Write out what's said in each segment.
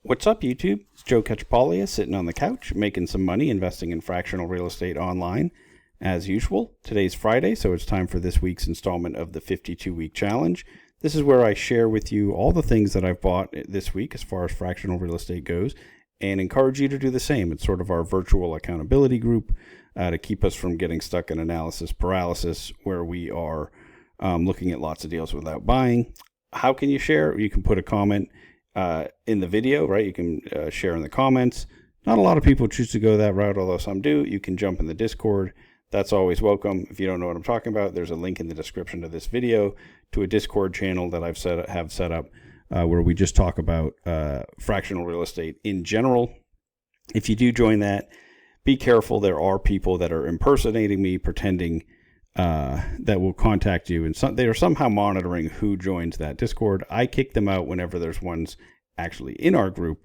What's up, YouTube? It's Joe Cacciapaglia sitting on the couch, making some money investing in fractional real estate online. As usual, today's Friday, so it's time for this week's installment of the 52-week challenge. This is where I share with you all the things that I've bought this week as far as fractional real estate goes, and encourage you to do the same. It's sort of our virtual accountability group to keep us from getting stuck in analysis paralysis, where we are looking at lots of deals without buying. How can you share? You can put a comment in the video, right? You can share in the comments. Not a lot of people choose to go that route, although some do. You can jump in the Discord. That's always welcome. If you don't know what I'm talking about, there's a link in the description of this video to a Discord channel that I've set up where we just talk about fractional real estate in general. If you do join that, be careful. There are people that are impersonating me, pretending that will contact you, and they are somehow monitoring who joins that Discord. I kick them out whenever there's ones actually in our group.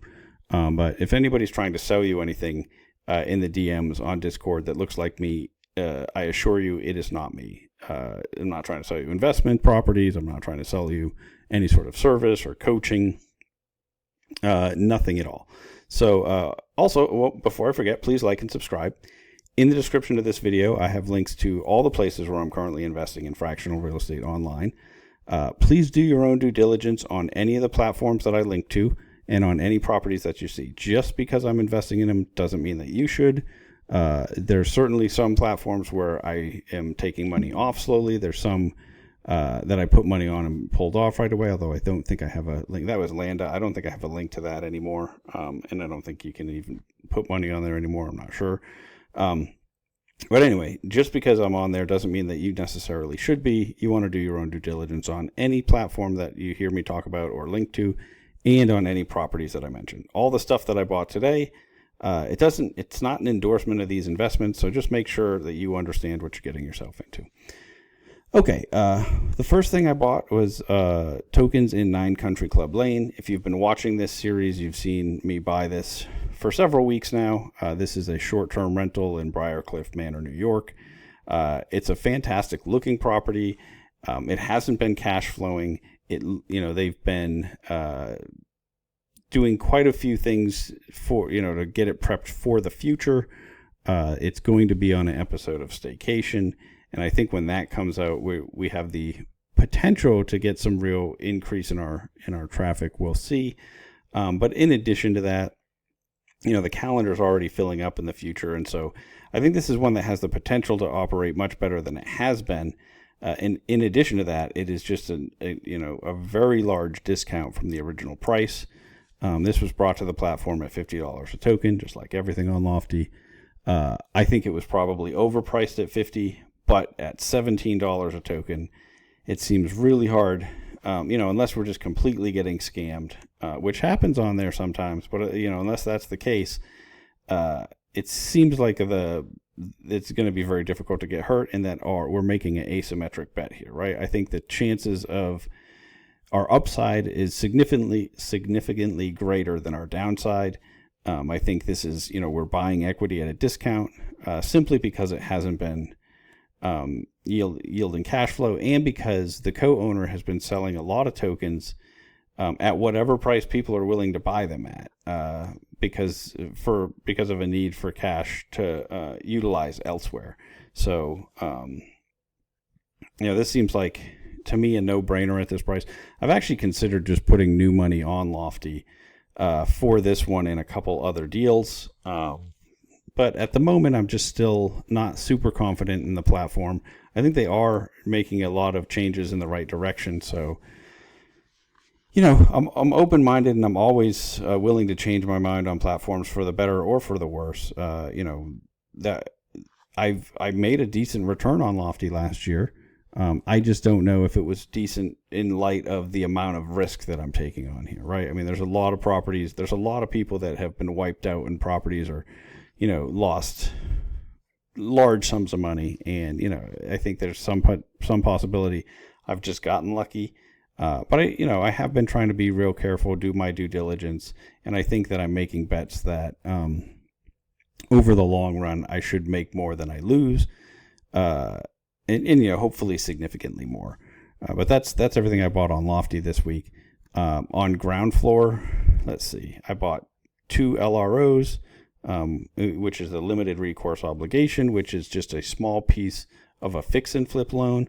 But if anybody's trying to sell you anything in the DMs on Discord that looks like me, I assure you it is not me. I'm not trying to sell you investment properties. I'm not trying to sell you any sort of service or coaching. Nothing at all. So also, before I forget, please like and subscribe. In the description of this video, I have links to all the places where I'm currently investing in fractional real estate online. Please do your own due diligence on any of the platforms that I link to and on any properties that you see. Just because I'm investing in them doesn't mean that you should. There's certainly some platforms where I am taking money off slowly. There's some that I put money on and pulled off right away, although I don't think I have a link. That was Landa. I don't think I have a link to that anymore. And I don't think you can even put money on there anymore. I'm not sure. But anyway, just because I'm on there doesn't mean that you necessarily should be. You want to do your own due diligence on any platform that you hear me talk about or link to, and on any properties that I mentioned. All the stuff that I bought today, it's not an endorsement of these investments, so just make sure that you understand what you're getting yourself into. Okay, the first thing I bought was tokens in 9 Country Club Lane. If you've been watching this series, you've seen me buy this for several weeks now. This is a short-term rental in Briarcliff Manor, New York. It's a fantastic looking property. It hasn't been cash flowing. They've been doing quite a few things for, to get it prepped for the future. It's going to be on an episode of Staycation. And I think when that comes out, we have the potential to get some real increase in our traffic. We'll see. But in addition to that, the calendar is already filling up in the future. And so I think this is one that has the potential to operate much better than it has been. And in addition to that, it is just a very large discount from the original price. This was brought to the platform at $50 a token, just like everything on Lofty. I think it was probably overpriced at $50, but at $17 a token, it seems really hard. Unless we're just completely getting scammed, which happens on there sometimes. But unless that's the case, it seems like it's going to be very difficult to get hurt, and that we're making an asymmetric bet here, right? I think the chances of our upside is significantly greater than our downside. I think this is, we're buying equity at a discount simply because it hasn't been yielding cash flow, and because the co-owner has been selling a lot of tokens at whatever price people are willing to buy them at, because of a need for cash to utilize elsewhere. So this seems like, to me, a no-brainer at this price. I've actually considered just putting new money on Lofty for this one and a couple other deals. But at the moment, I'm just still not super confident in the platform. I think they are making a lot of changes in the right direction. So, I'm open-minded, and I'm always willing to change my mind on platforms for the better or for the worse. That I made a decent return on Lofty last year. I just don't know if it was decent in light of the amount of risk that I'm taking on here, right? I mean, there's a lot of properties. There's a lot of people that have been wiped out in properties, or lost large sums of money. And, I think there's some possibility I've just gotten lucky. But I have been trying to be real careful, do my due diligence. And I think that I'm making bets that, over the long run, I should make more than I lose. And hopefully significantly more. But that's everything I bought on Lofty this week. On Groundfloor, let's see, I bought 2 LROs, which is a limited recourse obligation, which is just a small piece of a fix and flip loan.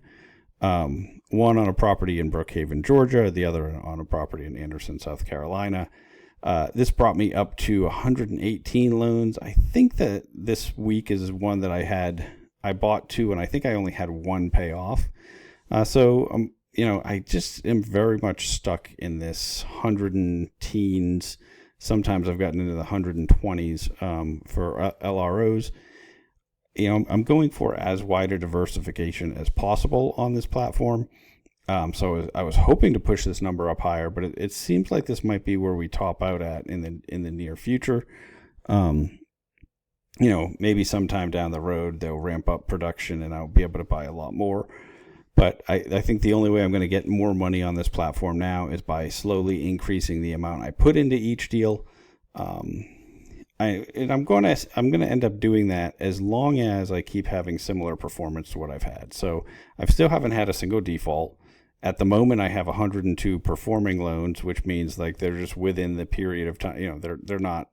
One on a property in Brookhaven, Georgia, the other on a property in Anderson, South Carolina. This brought me up to 118 loans. I think that this week is one that I bought 2, and I think I only had 1 pay off. I just am very much stuck in this 100 teens. Sometimes I've gotten into the 120s for LROs. I'm going for as wide a diversification as possible on this platform. So I was hoping to push this number up higher, but it seems like this might be where we top out at in the near future. Maybe sometime down the road they'll ramp up production and I'll be able to buy a lot more. But I think the only way I'm going to get more money on this platform now is by slowly increasing the amount I put into each deal. I'm going to end up doing that as long as I keep having similar performance to what I've had. So I still haven't had a single default. At the moment, I have 102 performing loans, which means like they're just within the period of time. They're not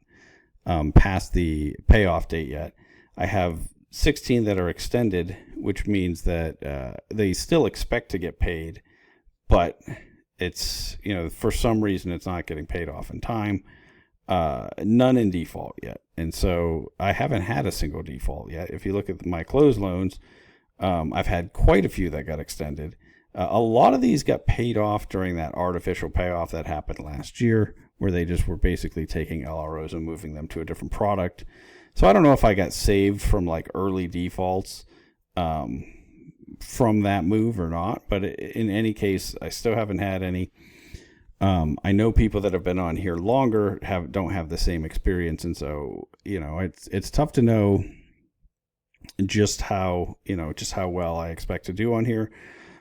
past the payoff date yet. I have 16 that are extended, which means that they still expect to get paid, but it's for some reason it's not getting paid off in time. None in default yet, and so I haven't had a single default yet. If you look at my closed loans, I've had quite a few that got extended. A lot of these got paid off during that artificial payoff that happened last year, where they just were basically taking LROs and moving them to a different product. So I don't know if I got saved from like early defaults from that move or not, but in any case, I still haven't had any. I know people that have been on here longer don't have the same experience, and so it's tough to know just how well I expect to do on here.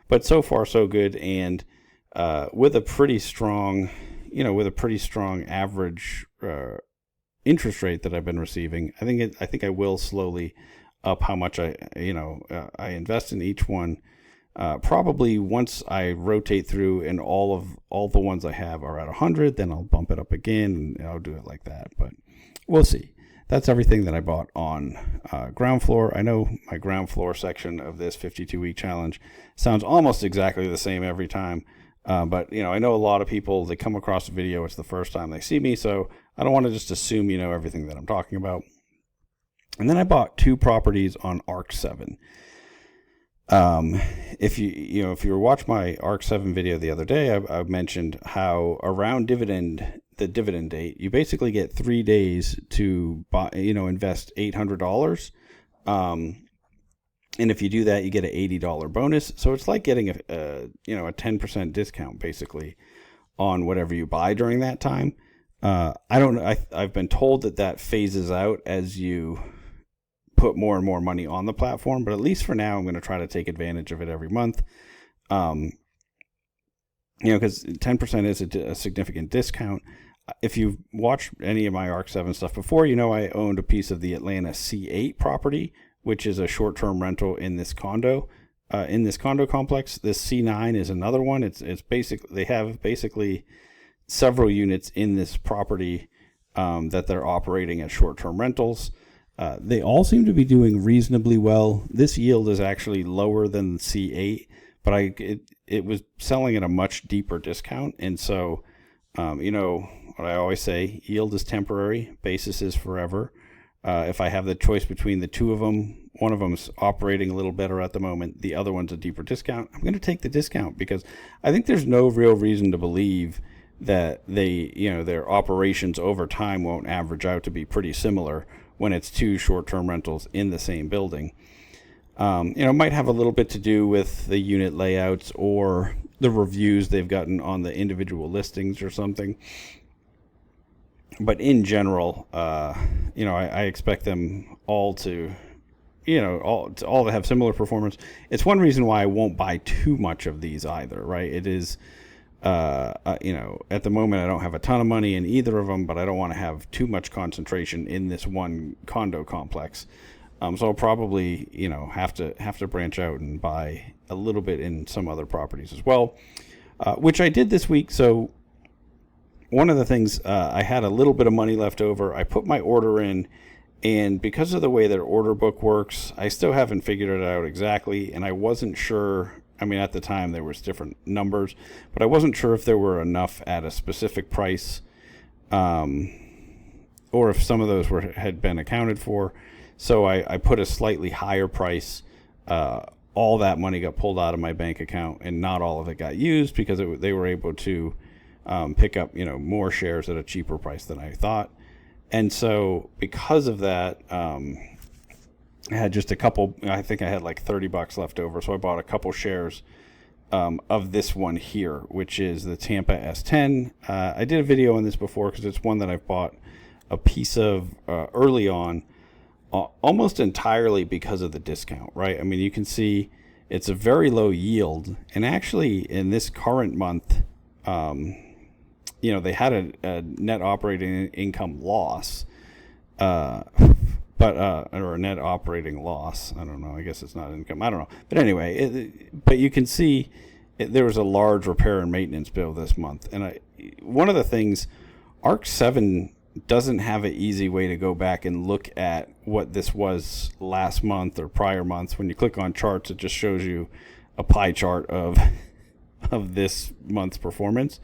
But so far so good, and with a pretty strong average interest rate that I've been receiving, I think I will slowly up how much I invest in each one. Probably once I rotate through and all the ones I have are at 100, then I'll bump it up again and I'll do it like that. But we'll see. That's everything that I bought on Groundfloor. I know my Groundfloor section of this 52-week challenge sounds almost exactly the same every time. But I know a lot of people, they come across a video, it's the first time they see me, so I don't want to just assume everything that I'm talking about. And then I bought 2 properties on ARK7. If you watched my ARK7 video the other day, I mentioned how around the dividend date, you basically get 3 days to buy, invest $800. And if you do that, you get an $80 bonus. So it's like getting a 10% discount basically on whatever you buy during that time. I've been told that phases out as you put more and more money on the platform, but at least for now, I'm going to try to take advantage of it every month. Because 10% is a significant discount. If you've watched any of my ARK7 stuff before, I owned a piece of the Atlanta C8 property, which is a short-term rental in this condo complex. This C9 is another one. They have basically several units in this property that they're operating as short-term rentals. They all seem to be doing reasonably well. This yield is actually lower than the C8, but it was selling at a much deeper discount. And so, what I always say, yield is temporary, basis is forever. If I have the choice between the two of them, one of them's operating a little better at the moment, the other one's a deeper discount, I'm going to take the discount because I think there's no real reason to believe that their operations over time won't average out to be pretty similar when it's 2 short-term rentals in the same building. It might have a little bit to do with the unit layouts or the reviews they've gotten on the individual listings or something. But in general, I expect them all to, all to have similar performance. It's one reason why I won't buy too much of these either, right? It is, at the moment I don't have a ton of money in either of them, but I don't want to have too much concentration in this one condo complex. So I'll probably, have to branch out and buy a little bit in some other properties as well, which I did this week. So one of the things, I had a little bit of money left over. I put my order in, and because of the way their order book works, I still haven't figured it out exactly, and I wasn't sure. I mean, at the time there was different numbers, but I wasn't sure if there were enough at a specific price, or if some of those had been accounted for. So I put a slightly higher price. All that money got pulled out of my bank account, and not all of it got used because they were able to pick up more shares at a cheaper price than I thought. And so because of that, I had just a couple. I think I had like $30 left over, so I bought a couple shares of this one here, which is the Tampa S10. I did a video on this before because it's one that I've bought a piece of early on, almost entirely because of the discount, right? I mean, you can see it's a very low yield, and actually in this current month, they had a net operating income loss, or a net operating loss. I don't know. I guess it's not income. I don't know. But anyway, but you can see there was a large repair and maintenance bill this month. And one of the things, ARK7 doesn't have an easy way to go back and look at what this was last month or prior months. When you click on charts, it just shows you a pie chart of this month's performance.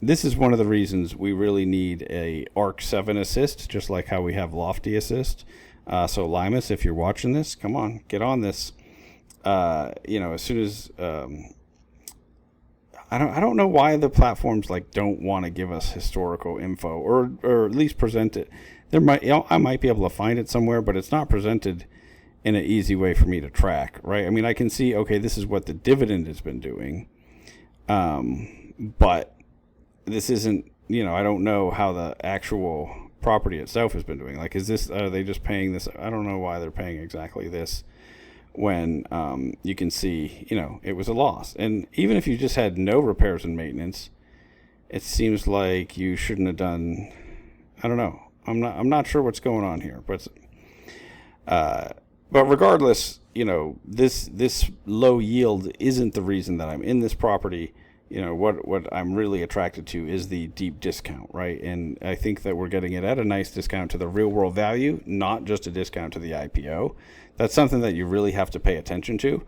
This is one of the reasons we really need a ARK7 assist, just like how we have Lofty assist. So Limas, if you're watching this, come on, get on this. As soon as I don't know why the platforms don't want to give us historical info or at least present it. I might be able to find it somewhere, but it's not presented in an easy way for me to track, right? I mean, I can see, okay, this is what the dividend has been doing, but this isn't, I don't know how the actual property itself has been doing. Are they just paying this? I don't know why they're paying exactly this when you can see, it was a loss. And even if you just had no repairs and maintenance, it seems like you shouldn't have done, I don't know. I'm not sure what's going on here, but regardless, this low yield isn't the reason that I'm in this property. What I'm really attracted to is the deep discount, right? And I think that we're getting it at a nice discount to the real world value, not just a discount to the IPO. That's something that you really have to pay attention to,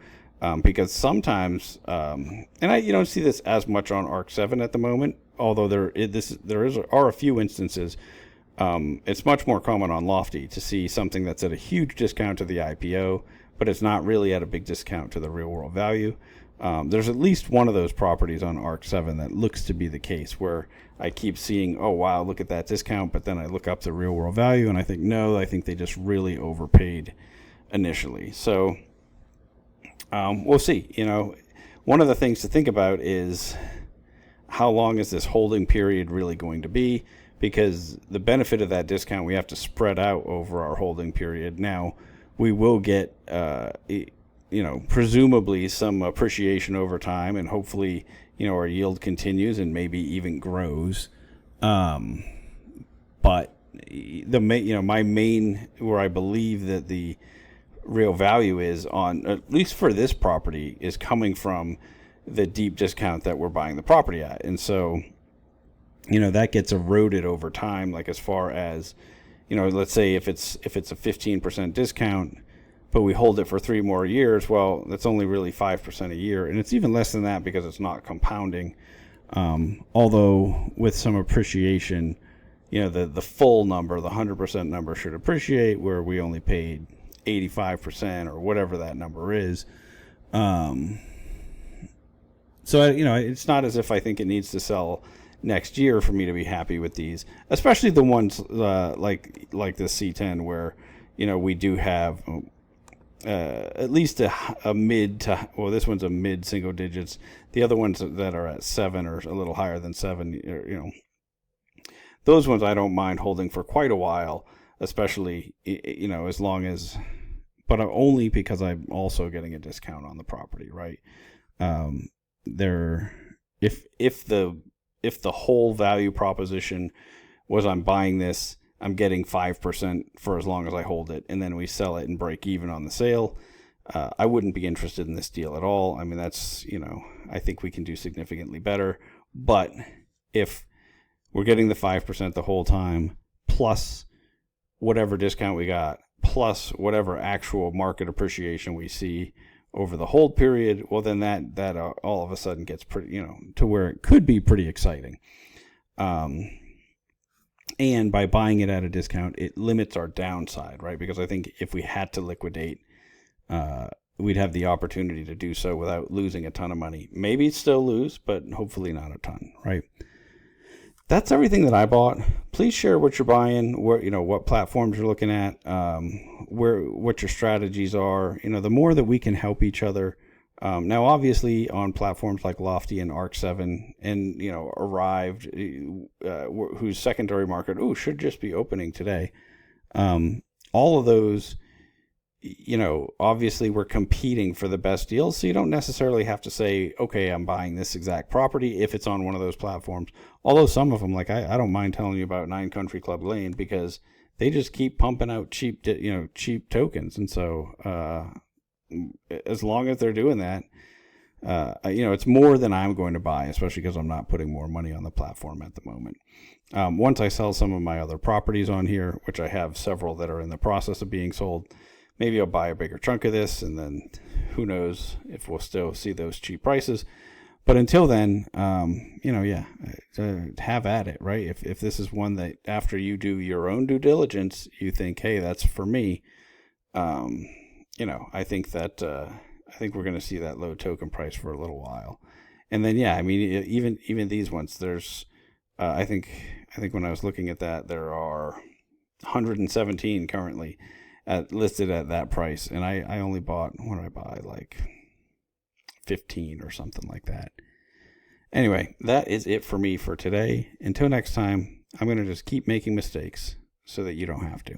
because sometimes, and you don't see this as much on ARK7 at the moment, although there are a few instances. It's much more common on Lofty to see something that's at a huge discount to the IPO, but it's not really at a big discount to the real world value. There's at least one of those properties on ARK7 that looks to be the case, where I keep seeing, oh wow, look at that discount, but then I look up the real world value and I think, no, I think they just really overpaid initially. So we'll see. One of the things to think about is how long is this holding period really going to be, because the benefit of that discount we have to spread out over our holding period. Now we will get presumably some appreciation over time, and hopefully, our yield continues and maybe even grows. But my main, where I believe that the real value is on, at least for this property, is coming from the deep discount that we're buying the property at. And so, that gets eroded over time. Like, as far as, let's say if it's a 15% discount, but we hold it for 3 more years, well, that's only really 5% a year. And it's even less than that because it's not compounding. Although with some appreciation, the full number, the 100% number, should appreciate, where we only paid 85% or whatever that number is. So, it's not as if I think it needs to sell next year for me to be happy with these, especially the ones like the C10, where, we do have at least a mid to, well, this one's a mid single digits. The other ones that are at 7 or a little higher than 7, those ones I don't mind holding for quite a while, especially, as long as, but only because I'm also getting a discount on the property, right? If the whole value proposition was, I'm buying this, I'm getting 5% for as long as I hold it, and then we sell it and break even on the sale, I wouldn't be interested in this deal at all. I mean, that's, I think we can do significantly better, but if we're getting the 5% the whole time, plus whatever discount we got, plus whatever actual market appreciation we see over the hold period, well, then that all of a sudden gets pretty, to where it could be pretty exciting. And by buying it at a discount, it limits our downside, right? Because I think if we had to liquidate, we'd have the opportunity to do so without losing a ton of money. Maybe still lose, but hopefully not a ton, right? That's everything that I bought. Please share what you're buying, what platforms you're looking at, what your strategies are. The more that we can help each other. Now, obviously, on platforms like Lofty and ARK7 and, Arrived, whose secondary market, should just be opening today. All of those, obviously we're competing for the best deals. So you don't necessarily have to say, okay, I'm buying this exact property if it's on one of those platforms. Although some of them, like I don't mind telling you about 9 Country Club Lane, because they just keep pumping out cheap tokens. And so, as long as they're doing that, it's more than I'm going to buy, especially because I'm not putting more money on the platform at the moment. Once I sell some of my other properties on here, which I have several that are in the process of being sold, maybe I'll buy a bigger chunk of this, and then who knows if we'll still see those cheap prices. But until then, have at it, right? If this is one that after you do your own due diligence, you think, hey, that's for me, I think that I think we're going to see that low token price for a little while. And then, even these ones, there's, I think when I was looking at that, there are 117 currently listed at that price. And I only bought, what did I buy? Like 15 or something like that. Anyway, that is it for me for today. Until next time, I'm going to just keep making mistakes so that you don't have to.